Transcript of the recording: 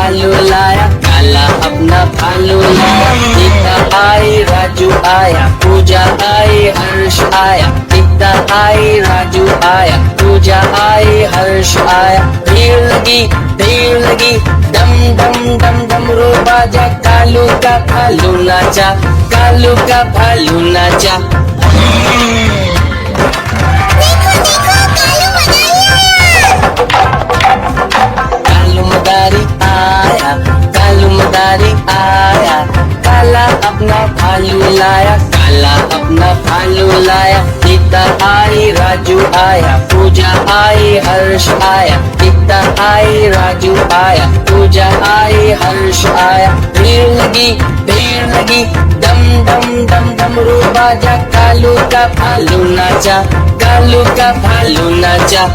भालू लाया, काला अपना भालू लाया। गीता आई, राजू आया, पूजा आई, हर्ष आया। गीता आई, राजू आया, पूजा आई, हर्ष आया। भीड़ लगी, डम डम डम डमरू बाजा। कालू का भालू नाचा, कालू का भालू नाचा। कालू मदारी आया, कालू मदारी आया। काला अपना भालू लाया, काला अपना भालू लाया। गीता आई, राजू आया, पूजा आई, हर्ष आया। गीता आई, राजू आया, पूजा आई, हर्ष आया। भीड़ लगी, डम डम डम डमरू बाजा। कालू का भालू नाचा, कालू का भालू नाचा।